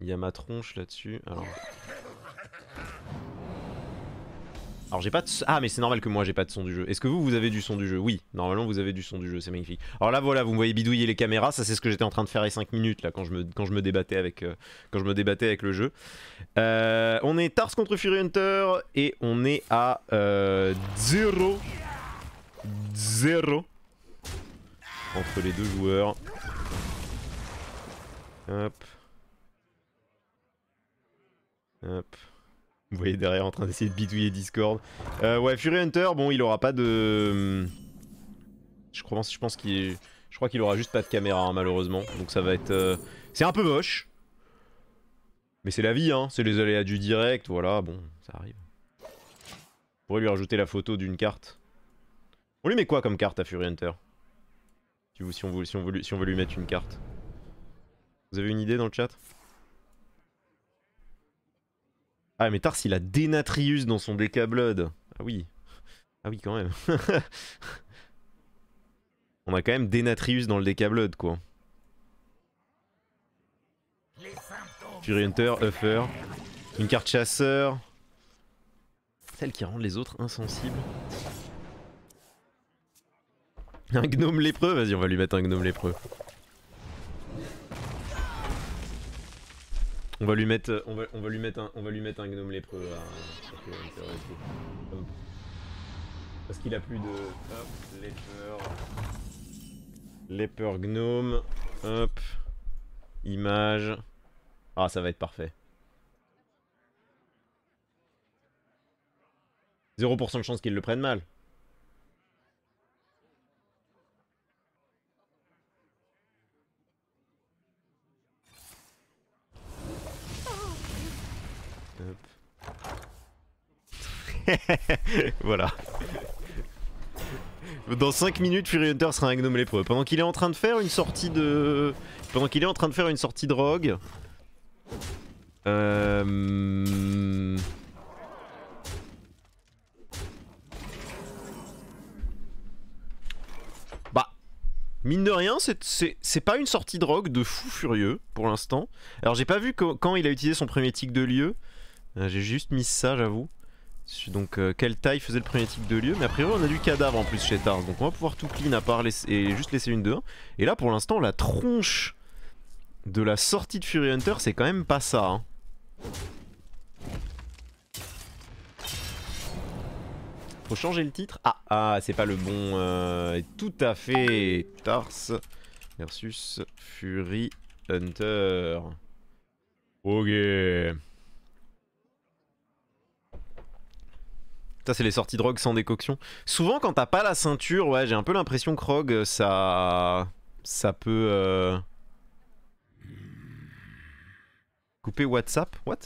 Il y a ma tronche là-dessus. Alors j'ai pas de... Ah mais c'est normal que moi j'ai pas de son du jeu. Est-ce que vous avez du son du jeu? Oui, normalement vous avez du son du jeu, c'est magnifique. Alors là voilà, vous me voyez bidouiller les caméras, ça c'est ce que j'étais en train de faire il y a 5 minutes là quand je me débattais avec le jeu. On est Tars contre Fury Hunter et on est à 0 entre les deux joueurs. Hop. Hop. Vous voyez derrière en train d'essayer de bidouiller Discord. Ouais, Fury Hunter, bon, il aura pas de... Je crois qu'il aura juste pas de caméra, hein, malheureusement. Donc ça va être... C'est un peu moche. Mais c'est la vie, hein. C'est les aléas du direct, voilà, bon, ça arrive. On pourrait lui rajouter la photo d'une carte. On lui met quoi comme carte à Fury Hunter? Si on veut lui mettre une carte. Vous avez une idée dans le chat? Ah mais Tars il a Denatrius dans son DK Blood. Ah oui. Ah oui quand même. On a quand même Denatrius dans le DK Blood quoi. Fury Hunter, Uffer. Une carte chasseur. Celle qui rend les autres insensibles. Un gnome lépreux? Vas-y on va lui mettre un gnome lépreux. On va lui mettre un gnome lépreux parce qu'il a plus de... Hop, léper gnome. Hop. Image. Ah ça va être parfait. 0% de chance qu'il le prenne mal. Voilà. Dans 5 minutes, Fury Hunter sera un gnome lépreux. Pendant qu'il est en train de faire une sortie de... rogue. Bah... Mine de rien, c'est pas une sortie de rogue de fou furieux, pour l'instant. Alors j'ai pas vu quand il a utilisé son premier tic de lieu. J'ai juste mis ça, j'avoue. Donc quelle taille faisait le premier tic de lieu, mais a priori on a du cadavre en plus chez Tars, donc on va pouvoir tout clean à part et juste laisser une 2-1. Et là pour l'instant la tronche de la sortie de Fury Hunter c'est quand même pas ça. Hein. Faut changer le titre. Ah c'est pas le bon... tout à fait. Tars versus Fury Hunter. Ok. Ça c'est les sorties de Rogue sans décoction. Souvent quand t'as pas la ceinture, ouais j'ai un peu l'impression que Rogue ça peut... Couper WhatsApp? What?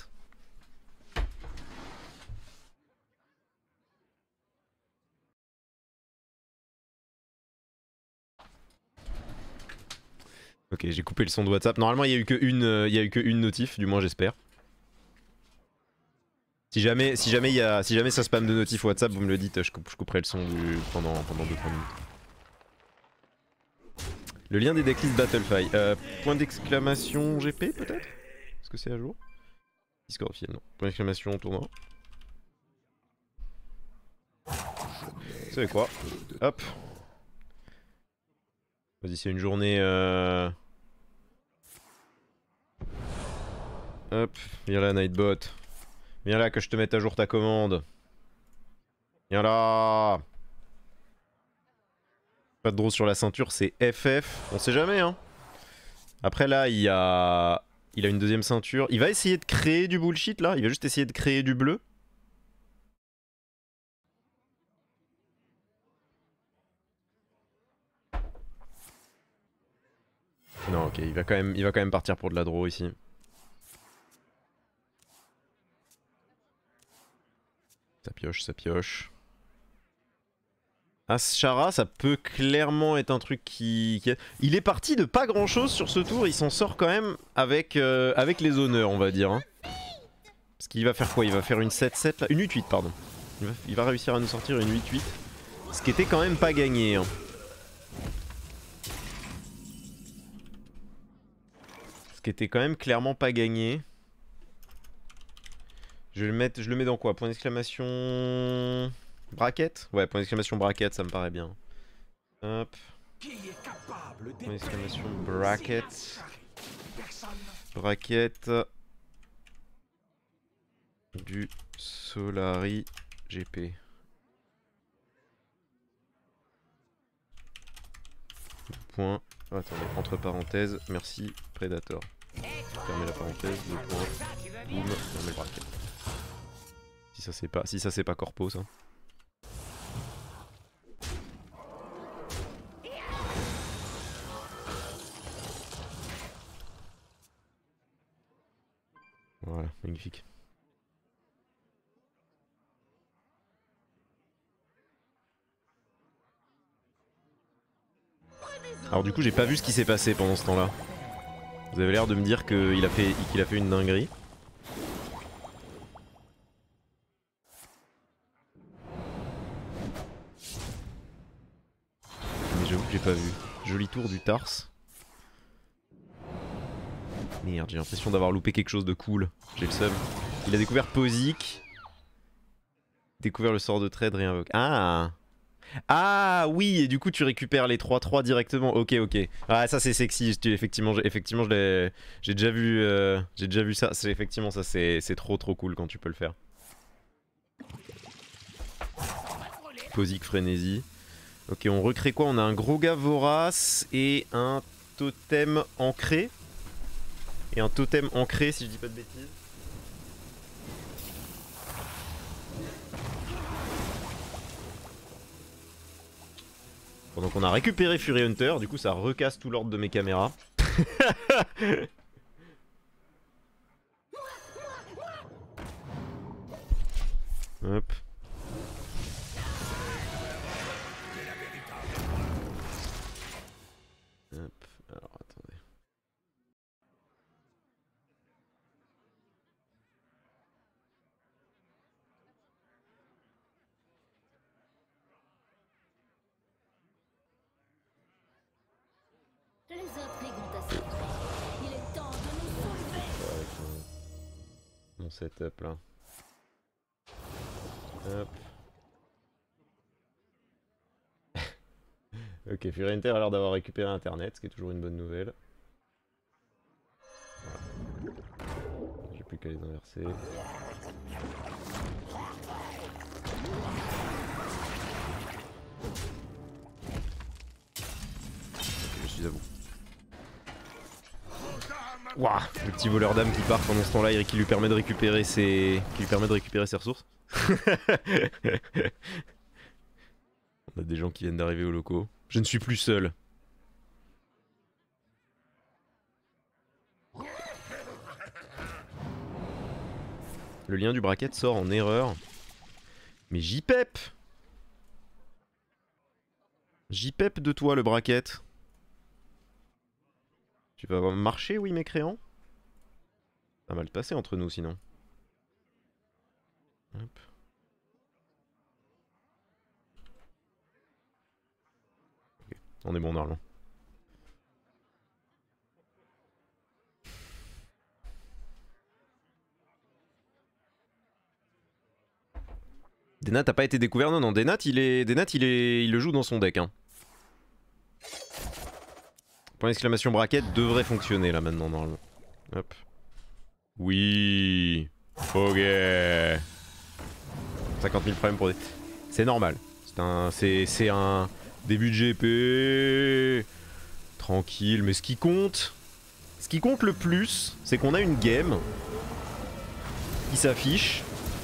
Ok j'ai coupé le son de WhatsApp. Normalement il y a eu qu'une notif, du moins j'espère. Si jamais ça spam de notif WhatsApp, vous me le dites, je couperai le son pendant 2-3 minutes. Le lien des decklists Battlefy. Point d'exclamation GP peut-être? Est-ce que c'est à jour? Discord officiel, non. Point d'exclamation tournoi. Vous savez quoi? Hop. Vas-y, c'est une journée... Hop, viens là Nightbot. Viens là que je te mette à jour ta commande. Viens là. Pas de draw sur la ceinture, c'est FF. On sait jamais hein. Après là, il a une deuxième ceinture. Il va essayer de créer du bullshit là. Il va juste essayer de créer du bleu. Non ok, il va quand même partir pour de la draw ici. Ça pioche. Ashara, ça peut clairement être un truc qui... Il est parti de pas grand chose sur ce tour, il s'en sort quand même avec les honneurs on va dire. Hein. Parce qu'il va faire quoi? Il va faire une 7-7 là? Une 8-8 pardon. Il va réussir à nous sortir une 8-8. Ce qui était quand même pas gagné. Hein. Ce qui était quand même clairement pas gagné. Je le mets dans quoi? Point d'exclamation... Bracket? Ouais, point d'exclamation bracket, ça me paraît bien. Hop. Point d'exclamation bracket. Bracket. Du Solari GP. Point. Attendez, entre parenthèses, merci Predator. Fermez la parenthèse, le point. Boum, fermez le bracket. Si ça c'est pas corpo ça. Voilà, magnifique. Alors du coup j'ai pas vu ce qui s'est passé pendant ce temps-là. Vous avez l'air de me dire qu'il a fait une dinguerie. Mais j'avoue que j'ai pas vu. Joli tour du Tars. Merde, j'ai l'impression d'avoir loupé quelque chose de cool. J'ai le seum. Il a découvert Posic. Découvert le sort de trade, réinvoque. Ah! Ah oui, et du coup tu récupères les 3-3 directement. Ok, ok. Ah ça c'est sexy. Effectivement, j'ai déjà vu ça. Effectivement ça c'est trop cool quand tu peux le faire. Posic frénésie. Ok, on recrée quoi? On a un gros gars vorace et un totem ancré. Et un totem ancré si je dis pas de bêtises. Donc on a récupéré Fury Hunter, du coup ça recasse tout l'ordre de mes caméras. Hop. Hop, alors attendez. Les intrigues ont assez duré. Il est temps de nous soulever. Avec mon setup là. Hop. Ok, Fury Hunter a l'air d'avoir récupéré internet, ce qui est toujours une bonne nouvelle. Voilà. J'ai plus qu'à les inverser. Ok, je suis à vous. Waouh, le petit voleur d'âme qui part pendant ce temps-là et qui lui permet de récupérer ses, ressources. On a des gens qui viennent d'arriver aux locaux. Je ne suis plus seul. Le lien du bracket sort en erreur. Mais JPEP! JPEP de toi le bracket. Tu vas marcher, oui, mécréant? Ça va mal passer entre nous sinon. Hop. Okay. On est bon normalement. Denat a pas été découvert, non, Denat il le joue dans son deck. Hein. Point d'exclamation bracket devrait fonctionner là maintenant normalement. Hop. Oui. Ok. 50 000 problèmes pour des... C'est normal. C'est un début de GP. Tranquille, mais ce qui compte le plus, c'est qu'on a une game qui s'affiche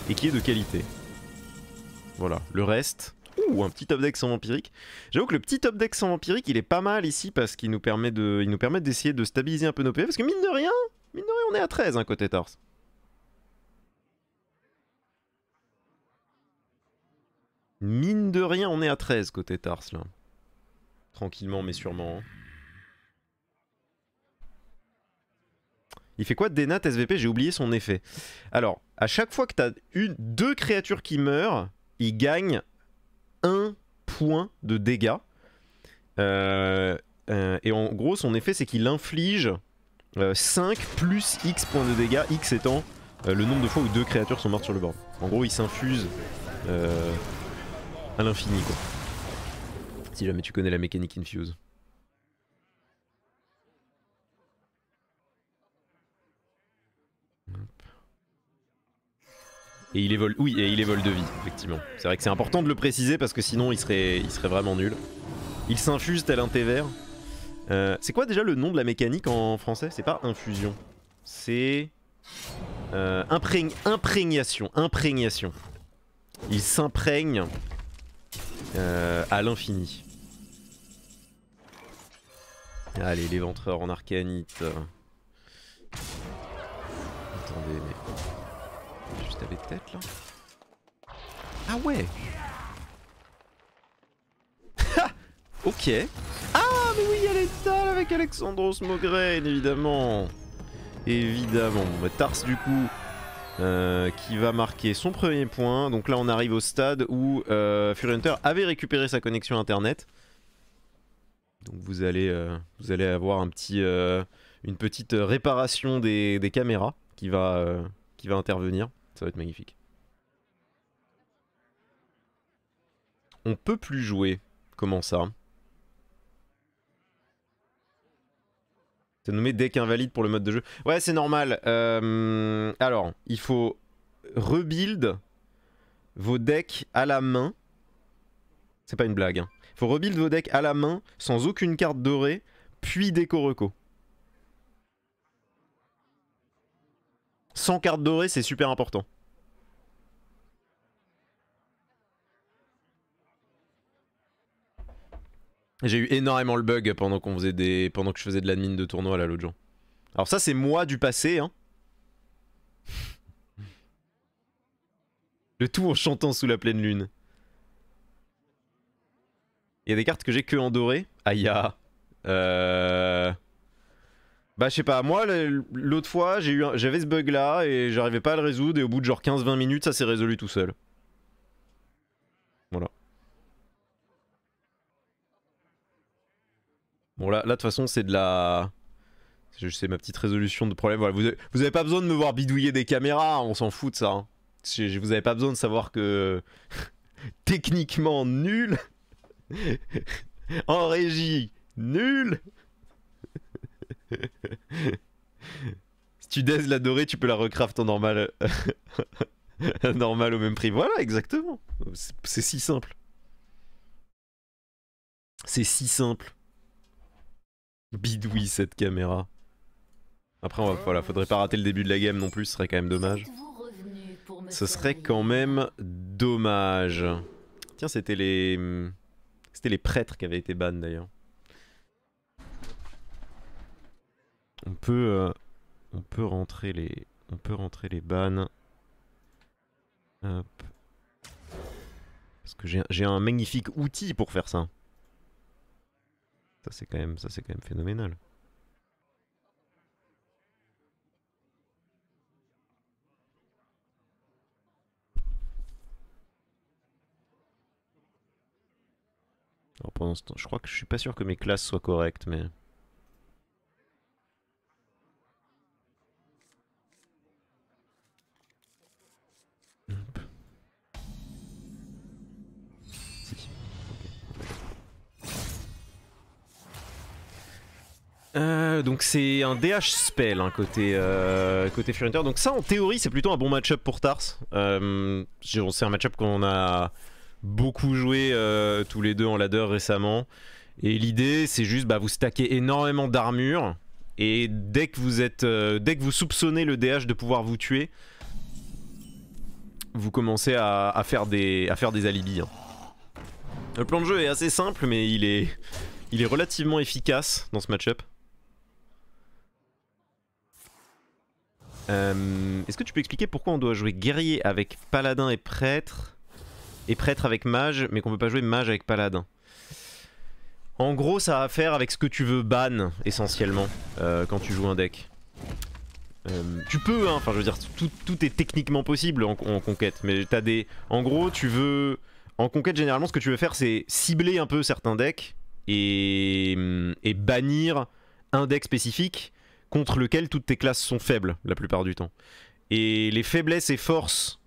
et qui est de qualité. Voilà, le reste... Ouh, un petit top deck sans vampirique. J'avoue que le petit top deck sans vampirique, il est pas mal ici parce qu'il nous permet d'essayer de stabiliser un peu nos PV. Parce que mine de rien, on est à 13 hein, côté Tars. Mine de rien, on est à 13 côté Tars là. Tranquillement mais sûrement. Il fait quoi de Denat SVP? J'ai oublié son effet. Alors, à chaque fois que t'as deux créatures qui meurent, il gagne 1 point de dégâts. Et en gros, son effet, c'est qu'il inflige 5 plus X points de dégâts, X étant le nombre de fois où 2 créatures sont mortes sur le board. En gros, il s'infuse à l'infini, quoi. Si jamais tu connais la mécanique infuse. Et il évole, oui, et il évole de vie, effectivement. C'est vrai que c'est important de le préciser parce que sinon il serait vraiment nul. Il s'infuse tel un thé vert. C'est quoi déjà le nom de la mécanique en français? C'est pas infusion. C'est... imprégnation. Imprégnation. Il s'imprègne à l'infini. Allez, l'éventreur en arcanite. Attendez, mais... Juste avec tête là. Ah ouais. Ok. Ah mais oui, il y a l'étal avec Alexandros Mograine, évidemment. Évidemment. Bah, Tars du coup qui va marquer son premier point. Donc là on arrive au stade où Fury Hunter avait récupéré sa connexion internet. Donc vous allez avoir un petit, une petite réparation des caméras qui va intervenir. Ça va être magnifique. On peut plus jouer. Comment ça? C'est nommé deck invalide pour le mode de jeu. Ouais, c'est normal. Alors, il faut rebuild vos decks à la main. C'est pas une blague. Hein. Il faut rebuild vos decks à la main, sans aucune carte dorée, puis déco reco. Sans carte dorée, c'est super important. J'ai eu énormément le bug pendant qu'on faisait pendant que je faisais de l'admin de tournoi là l'autre jour. Alors ça c'est moi du passé hein. Le tout en chantant sous la pleine lune. Il y a des cartes que j'ai que en doré. Aïe ah. Bah je sais pas, moi l'autre fois j'avais ce bug là et j'arrivais pas à le résoudre et au bout de genre 15-20 minutes ça s'est résolu tout seul. Voilà. Bon là de toute façon c'est de la... C'est ma petite résolution de problème. Voilà, vous avez pas besoin de me voir bidouiller des caméras, on s'en fout de ça. Hein. Vous avez pas besoin de savoir que... techniquement nul. En régie, nul. Si tu daises la dorée, tu peux la recraft en normal. Normal au même prix. Voilà, exactement. C'est si simple. C'est si simple. Bidouille cette caméra. Après, voilà, faudrait pas rater le début de la game non plus, ce serait quand même dommage. Ce serait quand même dommage. Tiens, c'était les prêtres qui avaient été ban d'ailleurs. On peut rentrer les bans. Hop. Parce que j'ai un magnifique outil pour faire ça. Ça c'est quand même phénoménal. Alors pendant ce temps, je crois que je suis pas sûr que mes classes soient correctes, mais... Hop. Si. Okay. Donc c'est un DH spell hein, côté Fury Hunter. Donc ça en théorie c'est plutôt un bon match-up pour Tars. C'est un match-up qu'on a beaucoup joué tous les deux en ladder récemment. Et l'idée c'est juste vous stacker énormément d'armure. Et dès que vous soupçonnez le DH de pouvoir vous tuer, vous commencez à faire des alibis. Hein. Le plan de jeu est assez simple mais il est relativement efficace dans ce match-up. Est-ce que tu peux expliquer pourquoi on doit jouer guerrier avec paladin et prêtre avec mage mais qu'on peut pas jouer mage avec paladin? En gros ça a à faire avec ce que tu veux ban essentiellement quand tu joues un deck. Tu peux hein, enfin je veux dire tout est techniquement possible en conquête mais t'as des... En gros tu veux... En conquête généralement ce que tu veux faire c'est cibler un peu certains decks et bannir un deck spécifique contre lequel toutes tes classes sont faibles la plupart du temps. Et les faiblesses et forces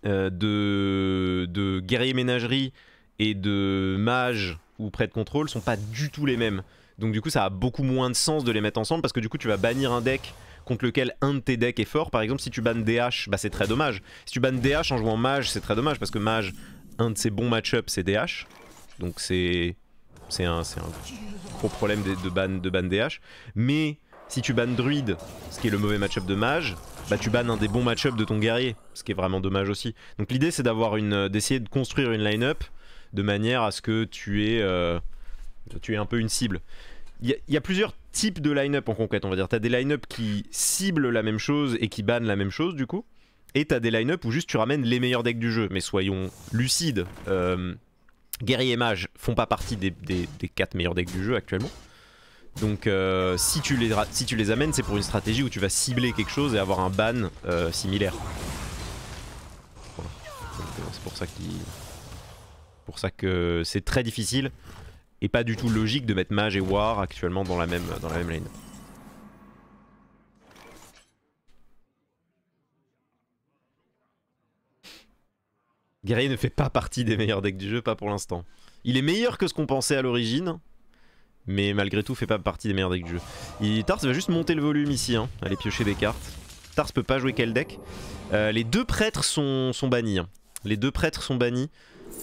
de guerrier ménagerie et de mage ou prêt de contrôle sont pas du tout les mêmes. Donc du coup ça a beaucoup moins de sens de les mettre ensemble parce que du coup tu vas bannir un deck contre lequel un de tes decks est fort. Par exemple si tu bannes DH, bah c'est très dommage. Si tu bannes DH en jouant mage, c'est très dommage parce que mage, un de ses bons match-up c'est DH. Donc c'est un gros problème de ban DH. Mais si tu bannes druide, ce qui est le mauvais match-up de mage, bah tu bannes un des bons match-up de ton guerrier, ce qui est vraiment dommage aussi. Donc l'idée c'est d'essayer de construire une line-up de manière à ce que tu aies un peu une cible. Il y a plusieurs types de line-up en conquête, on va dire. T'as des line-up qui ciblent la même chose et qui bannent la même chose du coup. Et t'as des line-up où juste tu ramènes les meilleurs decks du jeu. Mais soyons lucides, guerrier et mage font pas partie des 4 meilleurs decks du jeu actuellement. Donc si tu les amènes, c'est pour une stratégie où tu vas cibler quelque chose et avoir un ban similaire. Voilà. C'est pour ça que c'est très difficile et pas du tout logique de mettre mage et war actuellement dans la même lane. Guerrier ne fait pas partie des meilleurs decks du jeu, pas pour l'instant. Il est meilleur que ce qu'on pensait à l'origine, mais malgré tout fait pas partie des meilleurs decks du jeu. Et Tars va juste monter le volume ici, hein, aller piocher des cartes. Tars peut pas jouer quel deck. Les deux prêtres sont bannis. Hein. Les deux prêtres sont bannis.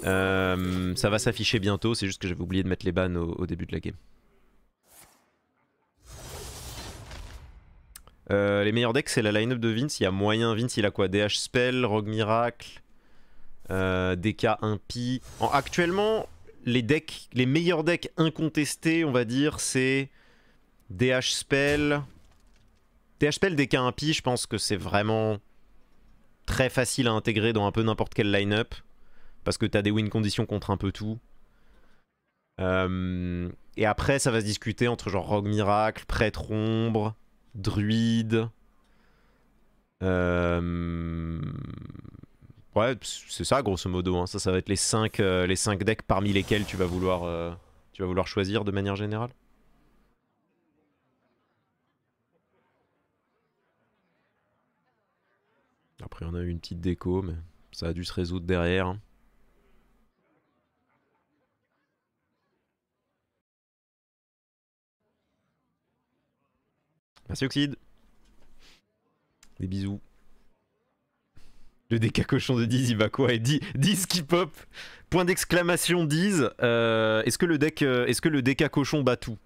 Ça va s'afficher bientôt, c'est juste que j'avais oublié de mettre les bans au début de la game. Les meilleurs decks c'est la line-up de Vince, il y a moyen, Vince il a quoi? DH Spell, Rogue Miracle, DK Impie. Actuellement, les meilleurs decks incontestés, on va dire, c'est DH Spell. DH Spell, DK Impie, je pense que c'est vraiment très facile à intégrer dans un peu n'importe quelle line-up. Parce que t'as des win conditions contre un peu tout. Et après, ça va se discuter entre genre Rogue Miracle, Prêtre Ombre, Druide. Ouais, c'est ça grosso modo. Hein. Ça va être les 5 decks parmi lesquels tu vas vouloir choisir de manière générale. Après, on a eu une petite déco, mais ça a dû se résoudre derrière. Hein. Merci Oxide. Des bisous. Le DK cochon de Diz il va quoi? Et Diz qui pop. Point d'exclamation Diz. Est-ce que le DK cochon bat tout?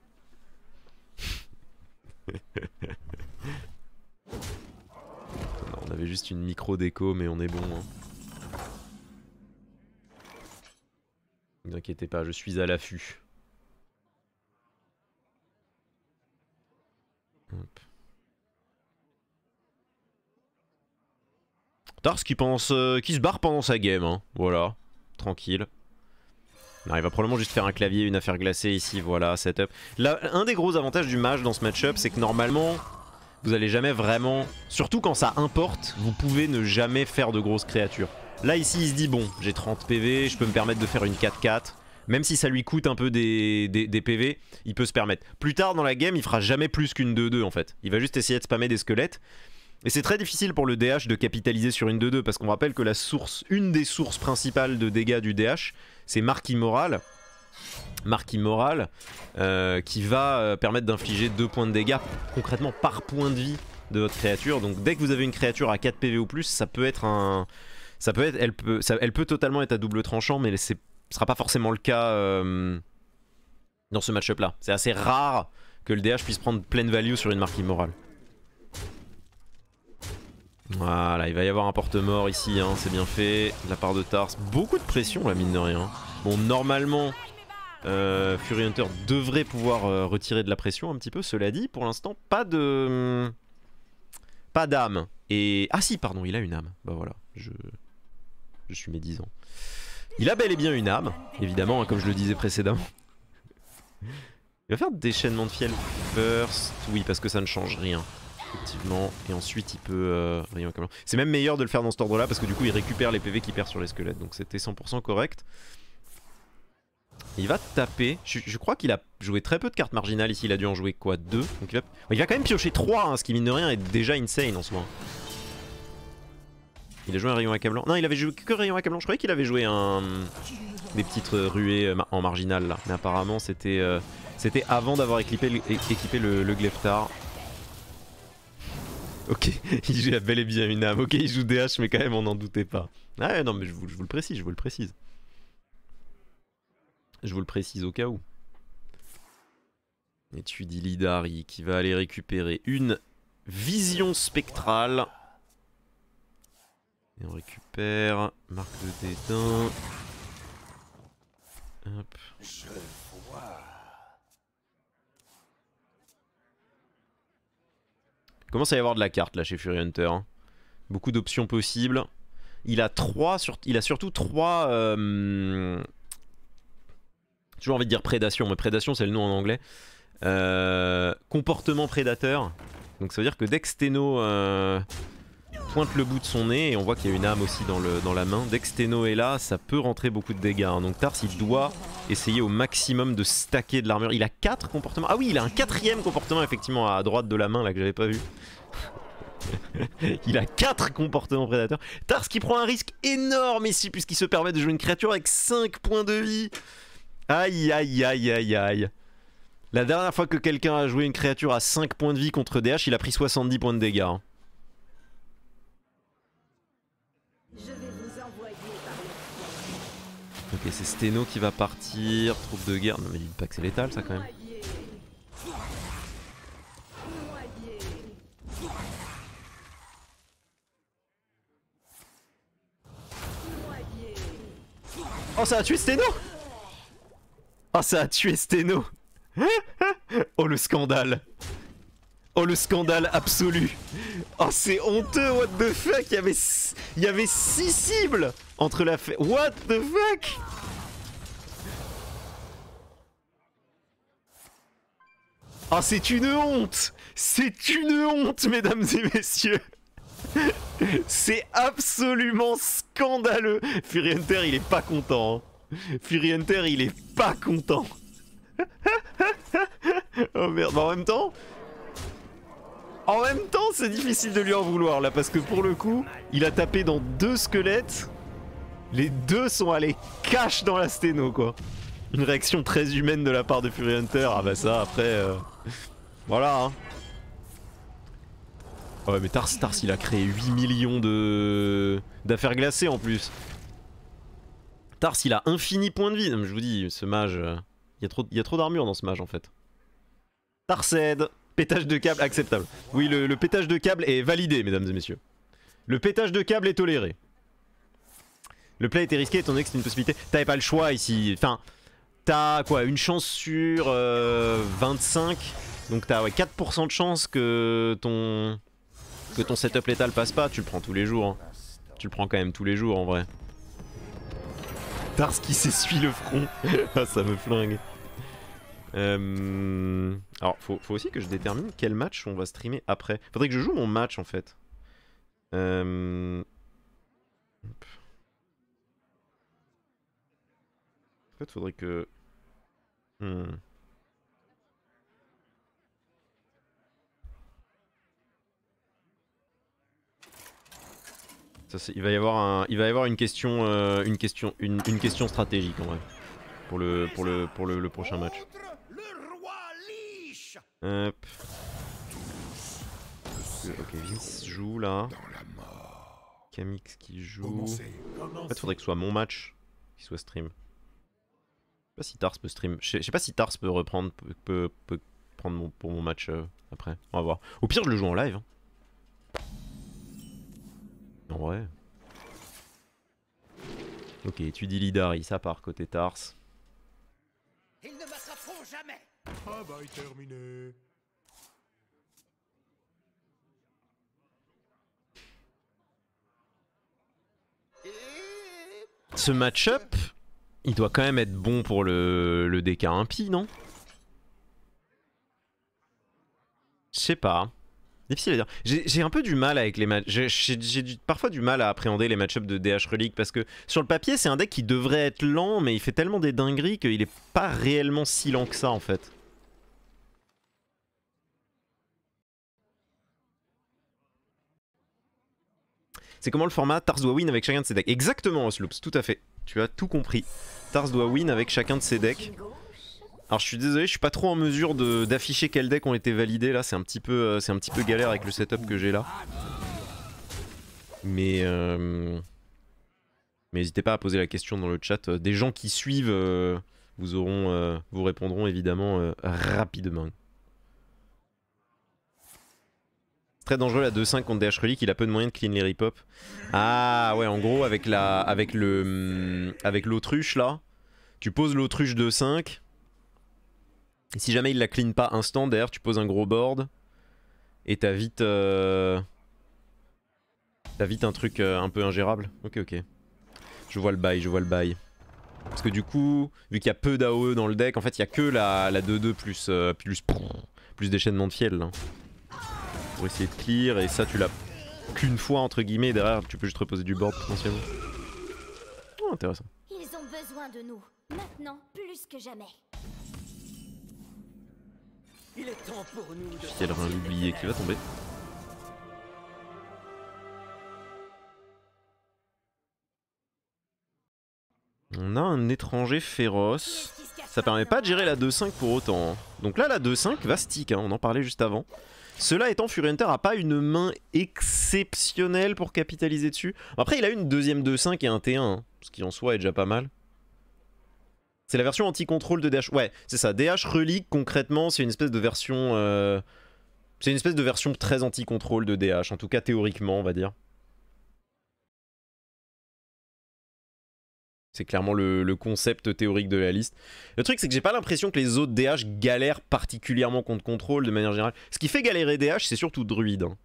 Non, on avait juste une micro déco mais on est bon. Hein. Ne vous inquiétez pas, je suis à l'affût. Tars qui se barre pendant sa game, hein. Voilà, tranquille. Non, il va probablement juste faire un clavier, une affaire glacée ici, voilà, setup. Là, un des gros avantages du mage dans ce match-up, c'est que normalement, vous allez jamais vraiment... Surtout quand ça importe, vous pouvez ne jamais faire de grosses créatures. Là, ici, il se dit, bon, j'ai 30 PV, je peux me permettre de faire une 4-4. Même si ça lui coûte un peu des PV, il peut se permettre. Plus tard dans la game, il fera jamais plus qu'une 2-2 en fait. Il va juste essayer de spammer des squelettes. Et c'est très difficile pour le DH de capitaliser sur une 2-2 parce qu'on rappelle que une des sources principales de dégâts du DH, c'est Marque Immorale. Marque Immorale qui va permettre d'infliger 2 points de dégâts concrètement par point de vie de votre créature. Donc dès que vous avez une créature à 4 PV ou plus, ça peut être un... elle peut totalement être à double tranchant, mais ce sera pas forcément le cas dans ce match-up là. C'est assez rare que le DH puisse prendre pleine value sur une Marque Immorale. Voilà, il va y avoir un porte-mort ici, hein, c'est bien fait de la part de Tars. Beaucoup de pression là, mine de rien. Bon, normalement, Fury Hunter devrait pouvoir retirer de la pression un petit peu. Cela dit, pour l'instant, pas d'âme. Et... Ah si, pardon, il a une âme. Bah voilà, je suis médisant. Il a bel et bien une âme, évidemment, hein, comme je le disais précédemment. Il va faire déchaînement de fiel first. Oui, parce que ça ne change rien. Effectivement, et ensuite il peut... c'est même meilleur de le faire dans cet ordre là parce que du coup il récupère les PV qu'il perd sur les squelettes, donc c'était 100% correct. Il va taper, je crois qu'il a joué très peu de cartes marginales ici, il a dû en jouer quoi, 2, donc il va quand même piocher 3, hein, ce qui mine de rien est déjà insane en soi. Il a joué un rayon accablant. Non, il avait joué que rayon accablant. Je croyais qu'il avait joué des petites ruées en marginal là. Mais apparemment c'était avant d'avoir équipé le Gleftar. Ok, il joue bel et bien une âme. Ok, il joue DH, mais quand même on n'en doutait pas. Ah ouais, non mais je vous le précise, je vous le précise. Je vous le précise au cas où. Étudie Lidari qui va aller récupérer une vision spectrale. Et on récupère marque de dédain. Hop. Il commence à y avoir de la carte là chez Fury Hunter. Hein. Beaucoup d'options possibles. Il a surtout 3... toujours envie de dire prédation, mais prédation c'est le nom en anglais. Comportement prédateur. Donc ça veut dire que dès que Steno pointe le bout de son nez, et on voit qu'il y a une âme aussi dans la main, dès que Steno est là, ça peut rentrer beaucoup de dégâts. Hein. Donc Tars il doit essayer au maximum de stacker de l'armure. Il a 4 comportements. Ah oui, il a un 4ème comportement effectivement à droite de la main là que j'avais pas vu. Il a 4 comportements prédateurs. Tars qui prend un risque énorme ici puisqu'il se permet de jouer une créature avec 5 points de vie. Aïe aïe aïe aïe aïe. La dernière fois que quelqu'un a joué une créature à 5 points de vie contre DH, il a pris 70 points de dégâts. Hein. Ok, c'est Steno qui va partir. Troupe de guerre. Non mais dites pas que c'est létal ça quand même. Oh ça a tué Steno. Oh ça a tué Steno. Oh le scandale. Oh le scandale absolu. Oh c'est honteux, what the fuck. Il y avait 6 cibles entre la fête. What the fuck. Oh c'est une honte. C'est une honte mesdames et messieurs. C'est absolument scandaleux. Fury Hunter il est pas content. Hein. Fury Hunter il est pas content. Oh merde, bah en même temps c'est difficile de lui en vouloir là parce que pour le coup il a tapé dans 2 squelettes. Les 2 sont allés cash dans la sténo quoi. Une réaction très humaine de la part de Fury Hunter. Ah bah ça après voilà hein. Ouais mais Tars il a créé 8 millions d'affaires glacées en plus. Tars il a infini points de vie. Non, je vous dis ce mage il y a trop d'armure dans ce mage en fait. Tarsed, pétage de câble acceptable. Oui le pétage de câble est validé mesdames et messieurs. Le pétage de câble est toléré. Le play était risqué étant donné que c'est une possibilité. T'avais pas le choix ici. Enfin t'as quoi une chance sur 25. Donc t'as ouais, 4% de chance que ton setup létal passe pas. Tu le prends tous les jours. Hein. Tu le prends quand même tous les jours en vrai. Tars qui s'essuie le front. Ah, ça me flingue. Alors faut aussi que je détermine quel match on va streamer après. Faudrait que je joue mon match en fait. En fait faudrait que... Ça, il va y avoir une question stratégique en vrai pour le prochain match. Hop. Ok, Vince joue là. Kamix qui joue. En fait, faudrait que ce soit mon match qui soit stream. Je sais pas si Tars peut stream. Je sais pas si Tars peut reprendre, peut prendre pour mon match après. On va voir. Au pire, je le joue en live. Hein. En vrai. Ok, étudie Lidari, ça part côté Tars. Ils ne m'attraperont jamais. Travail terminé. Ce match-up, il doit quand même être bon pour le DK impie, non? Je sais pas. Difficile à dire. J'ai un peu du mal avec les matchs. J'ai parfois du mal à appréhender les match-ups de DH Relic parce que sur le papier c'est un deck qui devrait être lent mais il fait tellement des dingueries qu'il est pas réellement si lent que ça en fait. C'est comment le format? Tars doit win avec chacun de ses decks. Exactement, Sloops, tout à fait. Tu as tout compris. Tars doit win avec chacun de ses decks. Alors je suis désolé, je suis pas trop en mesure d'afficher quels decks ont été validés là, c'est un petit peu galère avec le setup que j'ai là. Mais n'hésitez pas à poser la question dans le chat. Des gens qui suivent vous répondront évidemment rapidement. C'est très dangereux la 2-5 contre DH Relic, il a peu de moyens de clean les rip-hop. Ah ouais, en gros avec l'autruche là, tu poses l'autruche 2-5. Et si jamais il la clean pas instant, derrière tu poses un gros board. Et t'as vite un truc un peu ingérable. Ok. Je vois le bail. Parce que du coup, vu qu'il y a peu d'AOE dans le deck, en fait il y a que la 2-2 plus déchaînement de fiel là. Pour essayer de clear, et ça tu l'as qu'une fois entre guillemets, et derrière tu peux juste reposer du board potentiellement. Oh, intéressant. Ils ont besoin de nous, maintenant plus que jamais. Il est temps pour nous de... Il y a un oublié qui va tomber. On a un étranger féroce. Ça permet pas de gérer la 2-5 pour autant. Donc là la 2-5 va stick, hein, on en parlait juste avant. Cela étant, Fury Hunter a pas une main exceptionnelle pour capitaliser dessus. Après il a une deuxième 2-5 et un T1, hein, ce qui en soi est déjà pas mal. C'est la version anti-contrôle de DH. Ouais, c'est ça. DH Relic, concrètement, c'est une espèce de version... c'est une espèce de version très anti-contrôle de DH. En tout cas, théoriquement, on va dire. C'est clairement le concept théorique de la liste. Le truc, c'est que j'ai pas l'impression que les autres DH galèrent particulièrement contre contrôle de manière générale. Ce qui fait galérer DH, c'est surtout Druid. Hein.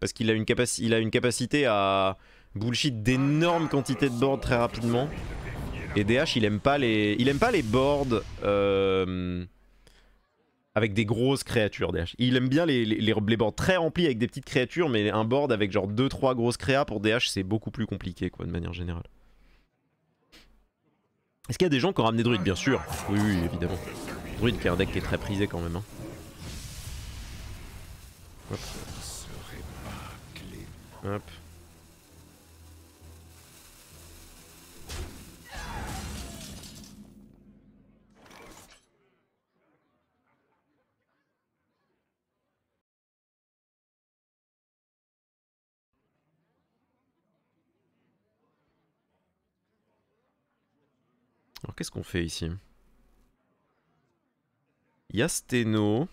Parce qu'il a une capacité à bullshit d'énormes quantités de board très rapidement. Et DH il aime pas les boards avec des grosses créatures. DH il aime bien les boards très remplis avec des petites créatures, mais un board avec genre 2-3 grosses créas pour DH c'est beaucoup plus compliqué quoi de manière générale. Est-ce qu'il y a des gens qui ont ramené Druid? Bien sûr, oui évidemment. Druid qui est un deck qui est très prisé quand même hein. Hop. Hop. Alors qu'est-ce qu'on fait ici? Il y a Steno.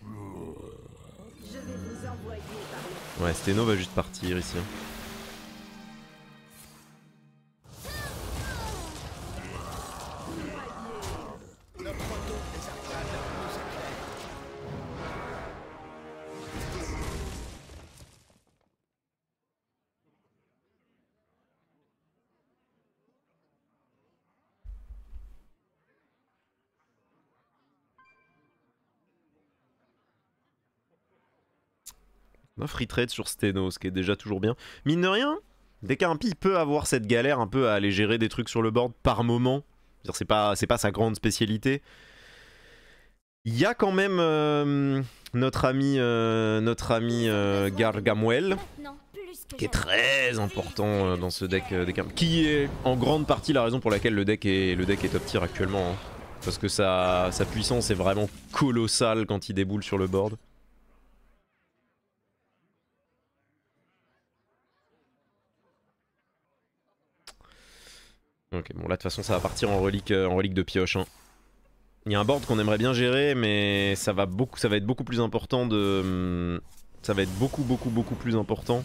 Ouais, Steno va juste partir ici. On a free trade sur Steno, ce qui est déjà toujours bien. Mine de rien, DKRP peut avoir cette galère un peu à aller gérer des trucs sur le board par moment. C'est pas sa grande spécialité. Il y a quand même notre ami Gargamel, qui est très important dans ce deck DKRP, qui est en grande partie la raison pour laquelle le deck est top tier actuellement. Hein. Parce que sa puissance est vraiment colossale quand il déboule sur le board. Ok, bon là de toute façon ça va partir en relique de pioche. Hein. Il y a un board qu'on aimerait bien gérer, mais ça va être beaucoup plus important de... Ça va être beaucoup plus important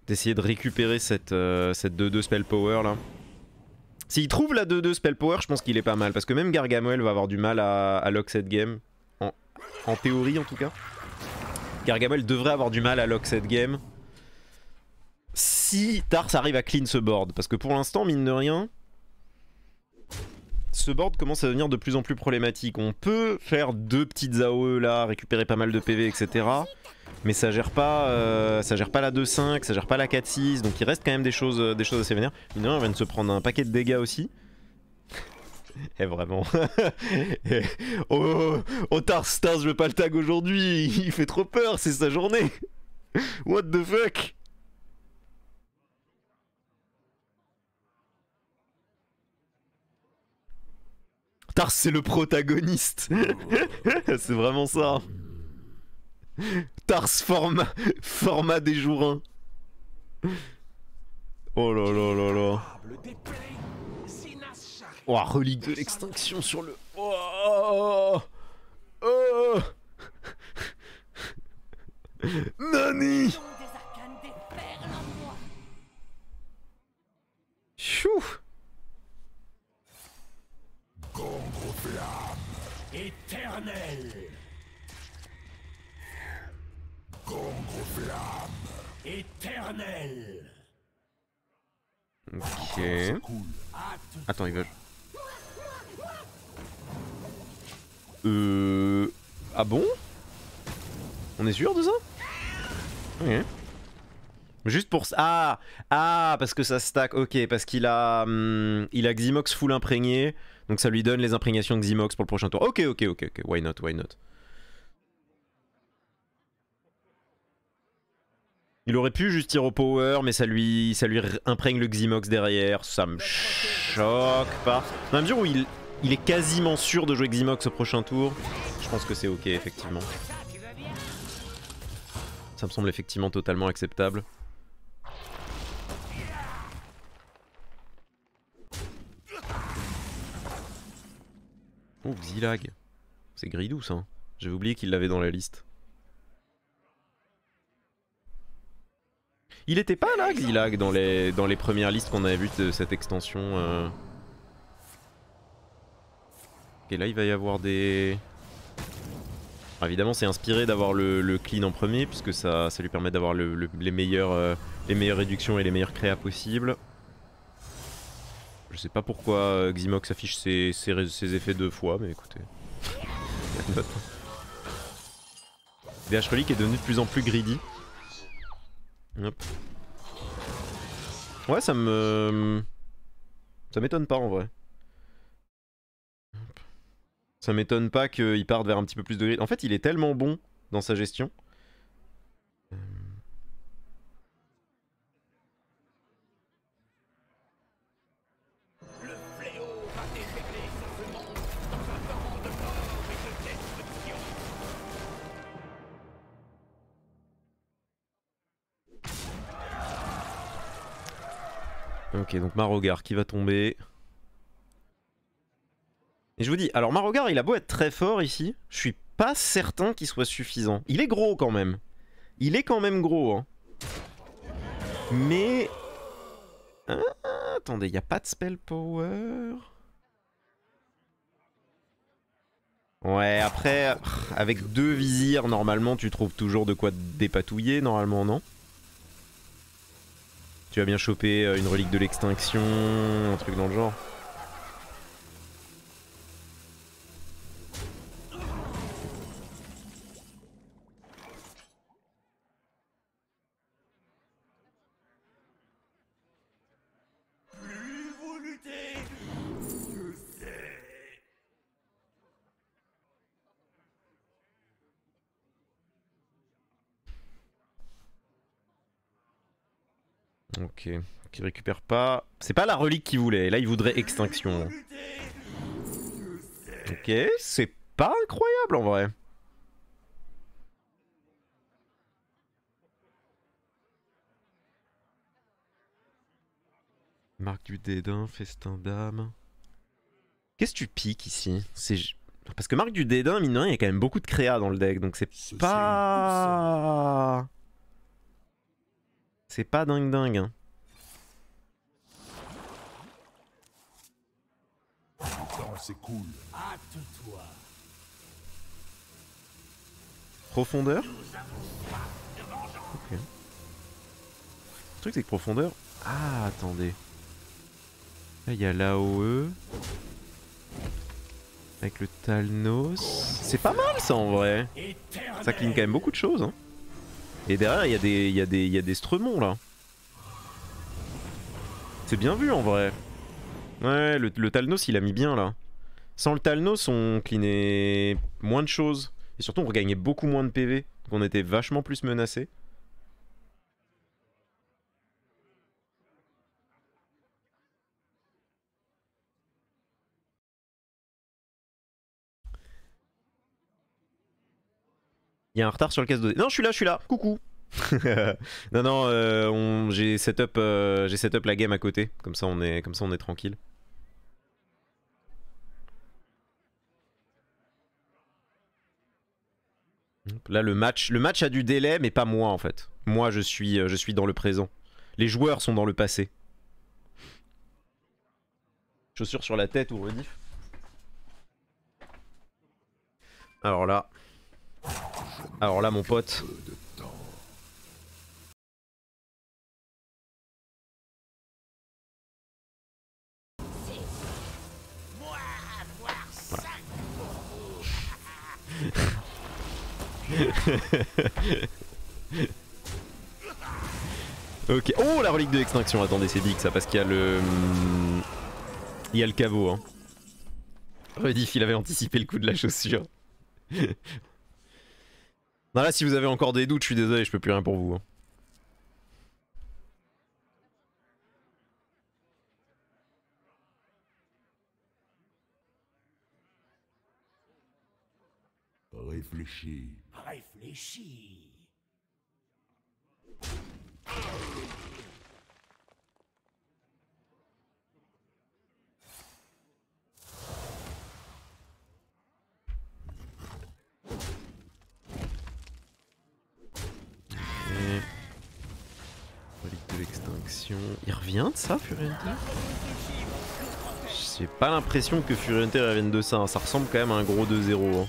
d'essayer de récupérer cette 2-2 spell power là. S'il trouve la 2-2 spell power, je pense qu'il est pas mal, parce que même Gargamel va avoir du mal à lock cette game. En théorie en tout cas. Gargamel devrait avoir du mal à lock cette game. Si Tars arrive à clean ce board, parce que pour l'instant, mine de rien, ce board commence à devenir de plus en plus problématique. On peut faire 2 petites AOE là, récupérer pas mal de PV, etc. Mais ça gère pas la 2-5, ça gère pas la 4-6, donc il reste quand même des choses assez vénères. Mine de rien, on vient de se prendre un paquet de dégâts aussi. Eh vraiment. Oh Tars, je veux pas le tag aujourd'hui, il fait trop peur, c'est sa journée. What the fuck? Tars c'est le protagoniste. C'est vraiment ça. Tars format des jourins. Oh là là là là. Oh, relique de l'extinction sur le... Oh, oh. Nani. Des arcanes déferlent en moi. Chou. Éternel. Éternel. Ok. Attends, il va... Ah bon? On est sûr de ça? Ok. Juste pour ça. Ah, parce que ça stack. Ok, parce qu'il a, il a Xymox full imprégné, donc ça lui donne les imprégnations de Xymox pour le prochain tour. Ok. Why not, why not? Il aurait pu juste tirer au power, mais ça lui imprègne le Xymox derrière. Ça me choque pas. Dans la mesure où il est quasiment sûr de jouer Xymox au prochain tour, je pense que c'est ok, effectivement. Ça me semble effectivement totalement acceptable. Oh, Xylag. C'est Gridou ça. Hein. J'avais oublié qu'il l'avait dans la liste. Il était pas là, Xylag, dans les premières listes qu'on avait vues de cette extension. Ok, là il va y avoir des... Alors, évidemment c'est inspiré d'avoir le clean en premier, puisque ça lui permet d'avoir les meilleures réductions et les meilleures créas possibles. Je sais pas pourquoi Xymox affiche ses effets deux fois, mais écoutez. DH Relic est devenu de plus en plus greedy. Hop. Ouais, ça m'étonne pas en vrai. Ça m'étonne pas qu'il parte vers un petit peu plus de grid. En fait, il est tellement bon dans sa gestion. Ok, donc Marogar qui va tomber. Et je vous dis, alors Marogar il a beau être très fort ici, je suis pas certain qu'il soit suffisant. Il est gros quand même. Il est quand même gros. Hein. Mais... Ah, attendez, il n'y a pas de spell power. Ouais, après, avec deux visirs, normalement tu trouves toujours de quoi te dépatouiller, normalement, non? Tu vas bien choper une relique de l'extinction, un truc dans le genre. Ok, qui récupère pas... C'est pas la relique qu'il voulait, là il voudrait extinction. Ok, c'est pas incroyable en vrai. Marque du dédain, festin d'âme... Qu'est-ce que tu piques ici? Parce que marque du dédain, mine de rien, il y a quand même beaucoup de créa dans le deck, donc c'est pas... C'est pas dingue dingue. Hein. C'est cool. Profondeur? Ok. Le truc c'est que profondeur... Ah, attendez. Là, il y a l'AOE. Avec le Talnos. C'est pas mal ça en vrai. Ça clean quand même beaucoup de choses. Hein. Et derrière, il y a des Stremons là. C'est bien vu en vrai. Ouais, le Talnos il a mis bien là. Sans le Talnos, on cleanait moins de choses. Et surtout, on regagnait beaucoup moins de PV. Donc on était vachement plus menacés. Il y a un retard sur le casse de... Non, je suis là, coucou. Non, non, j'ai setup la game à côté, comme ça on est tranquille. Là le match a du délai, mais pas moi en fait. Moi je suis dans le présent. Les joueurs sont dans le passé. Chaussures sur la tête ou rediff. Alors là mon pote. Ok. Oh, la relique de l'extinction. Attendez, c'est big ça parce qu'il y a le... Il y a le caveau hein. Rediff, il avait anticipé le coup de la chaussure. Non là, si vous avez encore des doutes, je suis désolé, je peux plus rien pour vous hein. Réfléchis. Réfléchis. Relique de l'extinction. Il revient de ça, Fury Hunter? J'ai pas l'impression que Fury Hunter revienne de ça, hein. Ça ressemble quand même à un gros 2-0 hein.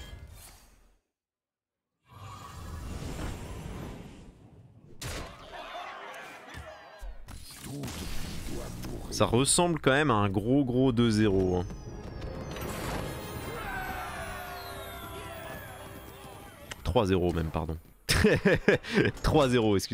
Ça ressemble quand même à un gros 2-0 hein. 3-0 même, pardon. 3-0, excusez-moi.